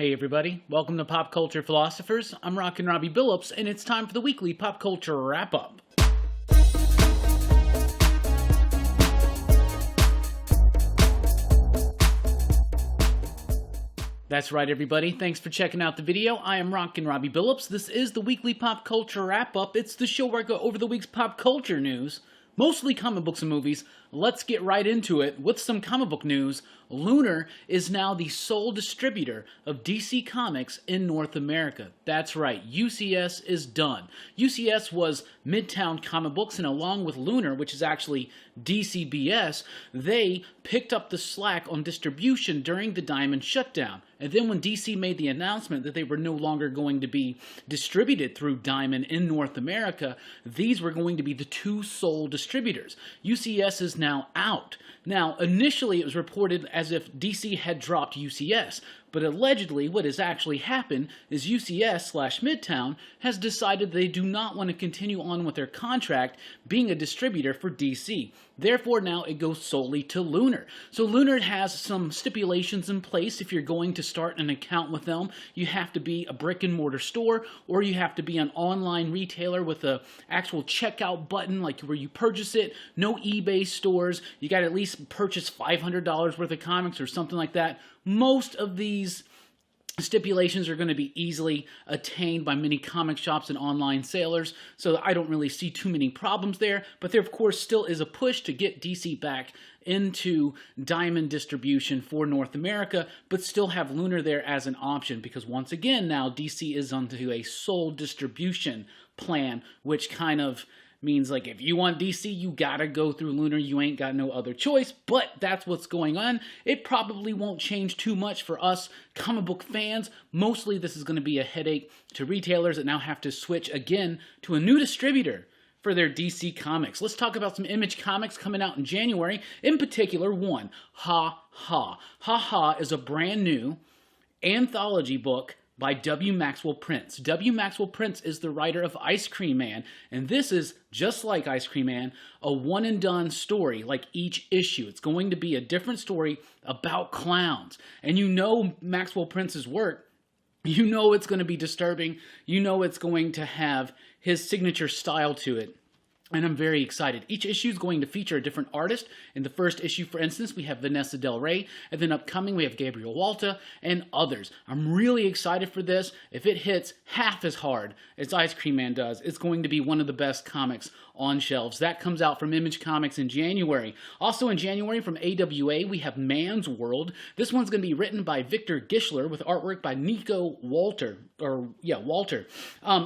Hey everybody, welcome to Pop Culture Philosophers. I'm Rockin Robbie Billups, and it's time for the weekly pop culture wrap-up. That's right everybody, thanks for checking out the video. I am Rockin Robbie Billups. This is the weekly pop culture wrap-up. It's the show where I go over the week's pop culture news, mostly comic books and movies. Let's get right into it with some comic book news. Lunar is now the sole distributor of DC Comics in North America. That's right, UCS is done. UCS was Midtown Comic Books, and along with Lunar, which is actually DCBS, they picked up the slack on distribution during the Diamond shutdown. And then when DC made the announcement that they were no longer going to be distributed through Diamond in North America, these were going to be the two sole distributors. UCS is now out. Now, initially it was reported as if DC had dropped UCS, but allegedly what has actually happened is UCS/Midtown has decided they do not want to continue on with their contract being a distributor for DC. Therefore, now it goes solely to Lunar. So Lunar has some stipulations in place. If you're going to start an account with them, you have to be a brick and mortar store, or you have to be an online retailer with a actual checkout button, like where you purchase it. No eBay stores. You got to at least purchase $500 worth of comics or something like that. Most of these stipulations are going to be easily attained by many comic shops and online sellers, so I don't really see too many problems there. But there, of course, still is a push to get DC back into Diamond distribution for North America, but still have Lunar there as an option, because once again, now DC is onto a sole distribution plan, which kind of means, like, if you want DC, you gotta go through Lunar. You ain't got no other choice, but that's what's going on. It probably won't change too much for us comic book fans. Mostly this is going to be a headache to retailers that now have to switch again to a new distributor for their DC Comics. Let's talk about some Image Comics coming out in January. In particular, one, Ha Ha. Ha Ha is a brand new anthology book by W. Maxwell Prince. W. Maxwell Prince is the writer of Ice Cream Man, and this is, just like Ice Cream Man, a one-and-done story, like each issue. It's going to be a different story about clowns. And you know Maxwell Prince's work. You know it's going to be disturbing. You know it's going to have his signature style to it. And I'm very excited. Each issue is going to feature a different artist. In the first issue, for instance, we have Vanessa Del Rey. And then upcoming, we have Gabriel Walta and others. I'm really excited for this. If it hits half as hard as Ice Cream Man does, it's going to be one of the best comics on shelves. That comes out from Image Comics in January. Also in January from AWA, we have Mann's World. This one's going to be written by Victor Gischler with artwork by Nico Walter.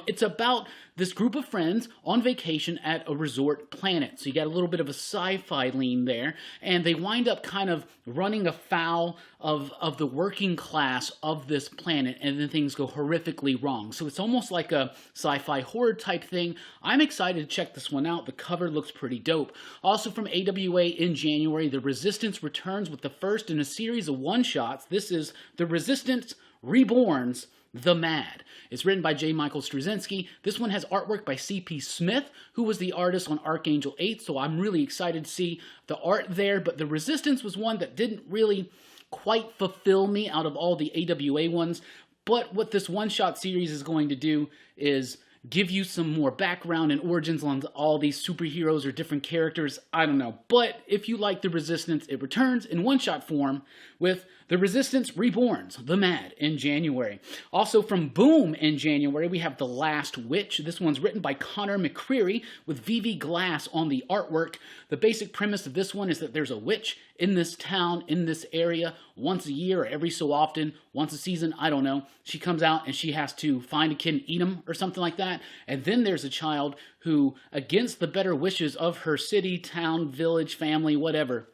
It's about this group of friends on vacation at a resort planet. So you got a little bit of a sci-fi lean there, and they wind up kind of running afoul of the working class of this planet, and then things go horrifically wrong. So it's almost like a sci-fi horror type thing. I'm excited to check this one out. The cover looks pretty dope. Also from AWA in January, The Resistance returns with the first in a series of one-shots. This is The Resistance Reborn's The Mad. It's written by J. Michael Straczynski. This one has artwork by C.P. Smith, who was the artist on Archangel 8, so I'm really excited to see the art there. But The Resistance was one that didn't really quite fulfill me out of all the AWA ones. But what this one-shot series is going to do is give you some more background and origins on all these superheroes or different characters. I don't know. But if you like The Resistance, it returns in one-shot form with The Resistance Reborns, The Mad, in January. Also from Boom in January, we have The Last Witch. This one's written by Connor McCreary with V.V. Glass on the artwork. The basic premise of this one is that there's a witch in this town, in this area, once a year or every so often, once a season, I don't know. She comes out and she has to find a kid and eat him or something like that. And then there's a child who, against the better wishes of her city, town, village, family, whatever,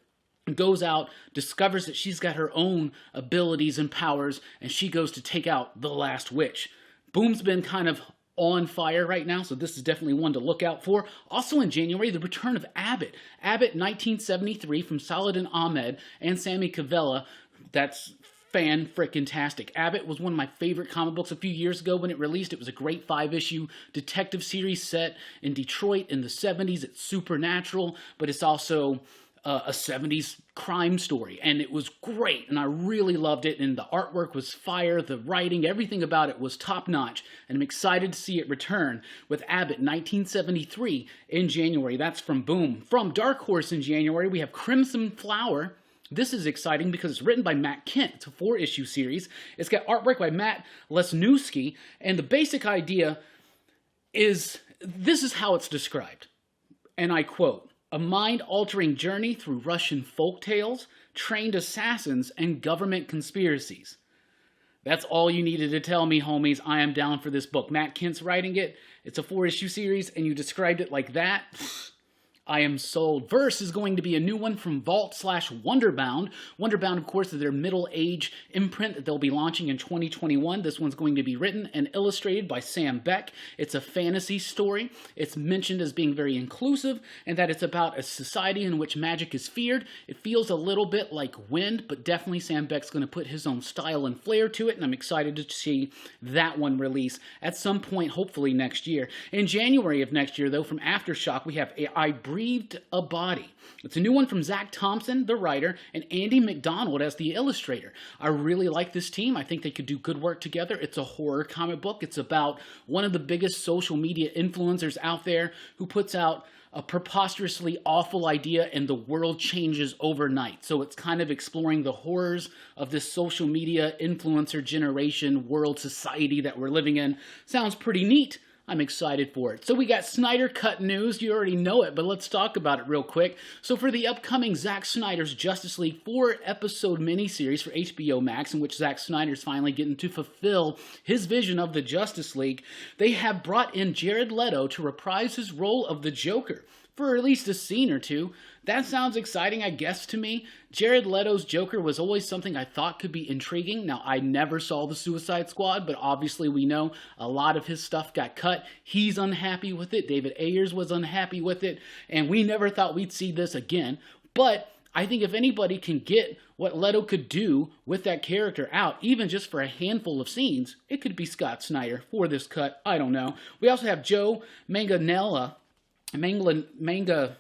goes out, discovers that she's got her own abilities and powers, and she goes to take out the last witch. Boom's been kind of on fire right now, so this is definitely one to look out for. Also in January, the return of Abbott. Abbott 1973 from Saladin Ahmed and Sammy Cavella. That's fan-frickin-tastic. Abbott was one of my favorite comic books a few years ago when it released. It was a great 5-issue detective series set in Detroit in the 70s. It's supernatural, but it's also a 70s crime story, and it was great, and I really loved it, and the artwork was fire, the writing, everything about it was top-notch, and I'm excited to see it return with Abbott 1973 in January. That's from Boom. From Dark Horse in January, we have Crimson Flower. This is exciting because it's written by Matt Kent. It's a 4-issue series. It's got artwork by Matt Lesniewski, and the basic idea is, this is how it's described, and I quote, "A mind-altering journey through Russian folktales, trained assassins, and government conspiracies." That's all you needed to tell me, homies. I am down for this book. Matt Kent's writing it. It's a 4-issue series, and you described it like that. I am sold. Verse is going to be a new one from Vault/Wonderbound. Wonderbound, of course, is their middle-age imprint that they'll be launching in 2021. This one's going to be written and illustrated by Sam Beck. It's a fantasy story. It's mentioned as being very inclusive, and that it's about a society in which magic is feared. It feels a little bit like Wind, but definitely Sam Beck's going to put his own style and flair to it, and I'm excited to see that one release at some point, hopefully next year. In January of next year, though, from Aftershock, we have I Breathed a Body. It's a new one from Zach Thompson, the writer, and Andy McDonald as the illustrator. I really like this team. I think they could do good work together. It's a horror comic book. It's about one of the biggest social media influencers out there who puts out a preposterously awful idea and the world changes overnight. So it's kind of exploring the horrors of this social media influencer generation world society that we're living in. Sounds pretty neat. I'm excited for it. So we got Snyder Cut news. You already know it, but let's talk about it real quick. So for the upcoming Zack Snyder's Justice League 4-episode miniseries for HBO Max, in which Zack Snyder's finally getting to fulfill his vision of the Justice League, they have brought in Jared Leto to reprise his role of the Joker for at least a scene or two. That sounds exciting, I guess, to me. Jared Leto's Joker was always something I thought could be intriguing. Now, I never saw the Suicide Squad, but obviously we know a lot of his stuff got cut. He's unhappy with it. David Ayers was unhappy with it, and we never thought we'd see this again. But I think if anybody can get what Leto could do with that character out, even just for a handful of scenes, it could be Scott Snyder for this cut. I don't know. We also have Joe Manganella. Manganella.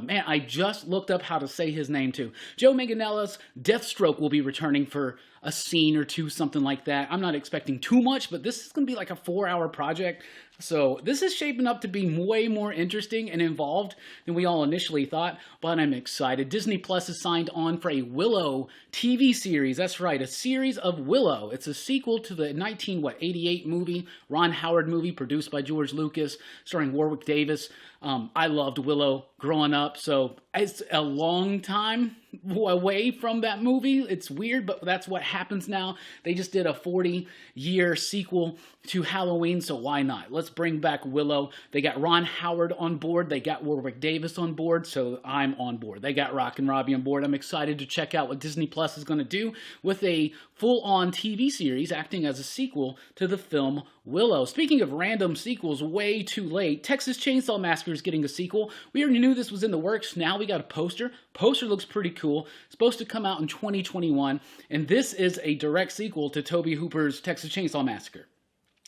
Man, I just looked up how to say his name too. Joe Manganella's Deathstroke will be returning for a scene or two, something like that. I'm not expecting too much, but this is going to be like a 4-hour project. So this is shaping up to be way more interesting and involved than we all initially thought, but I'm excited. Disney Plus has signed on for a Willow TV series. That's right, a series of Willow. It's a sequel to the 1988 movie, Ron Howard movie, produced by George Lucas, starring Warwick Davis. I loved Willow growing up, so it's a long time away from that movie. It's weird, but that's what happens now. They just did a 40-year sequel to Halloween, so why not? Let's bring back Willow. They got Ron Howard on board. They got Warwick Davis on board, so I'm on board. They got Rockin Robbie on board. I'm excited to check out what Disney Plus is going to do with a full-on TV series acting as a sequel to the film Willow. Speaking of random sequels, way too late, Texas Chainsaw Massacre is getting a sequel. We already knew this was in the works. Now we got a poster. Poster looks pretty cool. It's supposed to come out in 2021, and this is a direct sequel to Tobe Hooper's Texas Chainsaw Massacre.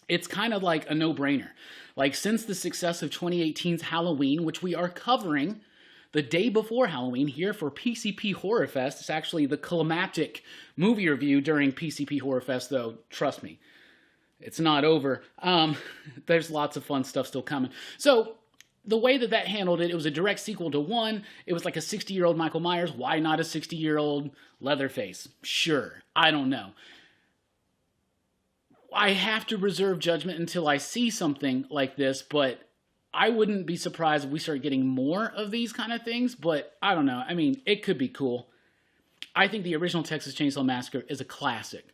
It's kind of like a no-brainer. Like, since the success of 2018's Halloween, which we are covering the day before Halloween here for PCP Horror Fest. It's actually the climactic movie review during PCP Horror Fest, though. Trust me, it's not over. There's lots of fun stuff still coming. So the way that handled it, it was a direct sequel to one. It was like a 60-year-old Michael Myers. Why not a 60-year-old Leatherface? Sure. I don't know. I have to reserve judgment until I see something like this, but I wouldn't be surprised if we start getting more of these kind of things, but I don't know. I mean, it could be cool. I think the original Texas Chainsaw Massacre is a classic.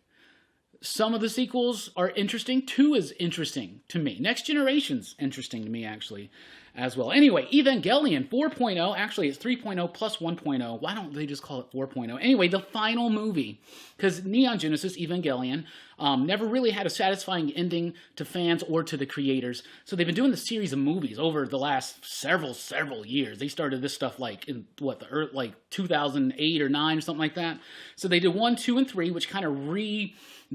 Some of the sequels are interesting. 2 is interesting to me. Next Generation's interesting to me, actually, as well. Anyway, Evangelion 4.0. Actually, it's 3.0 plus 1.0. Why don't they just call it 4.0? Anyway, the final movie. Because Neon Genesis Evangelion never really had a satisfying ending to fans or to the creators. So they've been doing the series of movies over the last several years. They started this stuff like in, like 2008 or 9 or something like that. So they did 1, 2, and 3, which kind of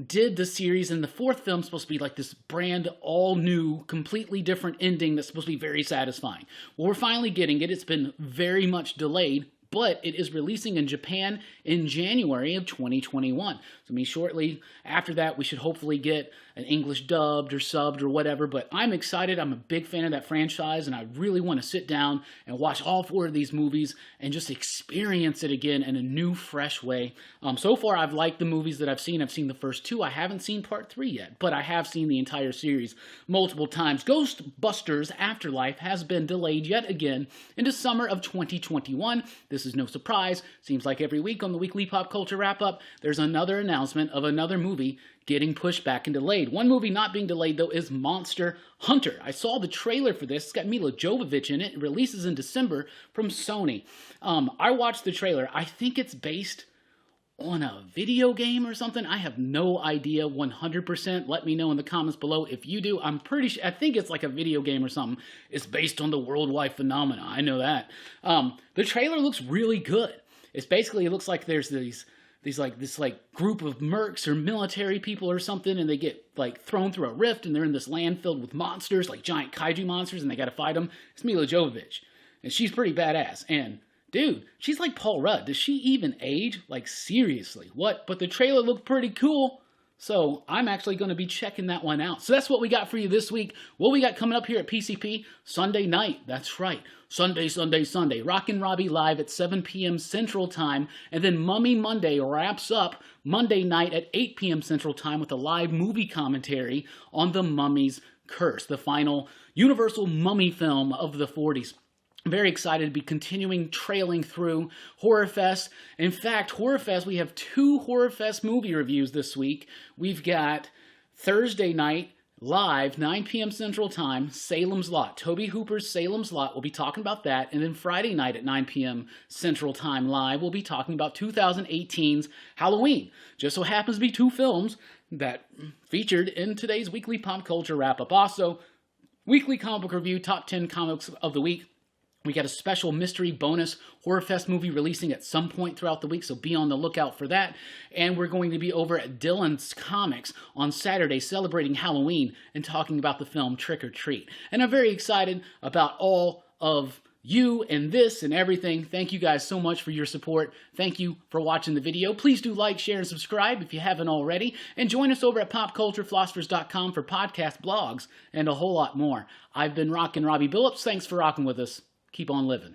did the series, and the fourth film's supposed to be like this brand all new, completely different ending that's supposed to be very satisfying. Well, we're finally getting it. It's been very much delayed, but it is releasing in Japan in January of 2021. So I mean, shortly after that, we should hopefully get an English dubbed or subbed or whatever, but I'm excited. I'm a big fan of that franchise, and I really want to sit down and watch all four of these movies and just experience it again in a new, fresh way. So far, I've liked the movies that I've seen. I've seen the first two. I haven't seen part 3 yet, but I have seen the entire series multiple times. Ghostbusters Afterlife has been delayed yet again into summer of 2021. This is no surprise. Seems like every week on the weekly pop culture wrap-up, there's another announcement of another movie getting pushed back and delayed. One movie not being delayed, though, is Monster Hunter. I saw the trailer for this. It's got Mila Jovovich in it. It releases in December from Sony. I watched the trailer. I think it's based on a video game or something. I have no idea 100%. Let me know in the comments below if you do. I'm pretty sure, I think it's like a video game or something. It's based on the worldwide phenomena. I know that. The trailer looks really good. It's basically, it looks like there's this group of mercs or military people or something, and they get like thrown through a rift, and they're in this land filled with monsters, like giant kaiju monsters, and they gotta fight them. It's Mila Jovovich, and she's pretty badass. And dude, she's like Paul Rudd. Does she even age? Like, seriously, what? But the trailer looked pretty cool. So I'm actually going to be checking that one out. So that's what we got for you this week. What we got coming up here at PCP, Sunday night. That's right. Sunday. Rockin Robbie live at 7 p.m. Central Time. And then Mummy Monday wraps up Monday night at 8 p.m. Central Time with a live movie commentary on The Mummy's Curse, the final Universal mummy film of the 40s. I'm very excited to be continuing trailing through Horror Fest. In fact, Horror Fest, we have 2 Horror Fest movie reviews this week. We've got Thursday night, live, 9 p.m. Central Time, Salem's Lot. Toby Hooper's Salem's Lot. We'll be talking about that. And then Friday night at 9 p.m. Central Time live, we'll be talking about 2018's Halloween. Just so happens to be 2 films that featured in today's weekly pop culture wrap-up. Also, weekly comic book review, top 10 comics of the week. We got a special mystery bonus Horror Fest movie releasing at some point throughout the week, so be on the lookout for that. And we're going to be over at Dylan's Comics on Saturday celebrating Halloween and talking about the film Trick or Treat. And I'm very excited about all of you and this and everything. Thank you guys so much for your support. Thank you for watching the video. Please do like, share, and subscribe if you haven't already. And join us over at popculturephilosophers.com for podcast blogs and a whole lot more. I've been Rockin Robbie Billups. Thanks for rocking with us. Keep on living.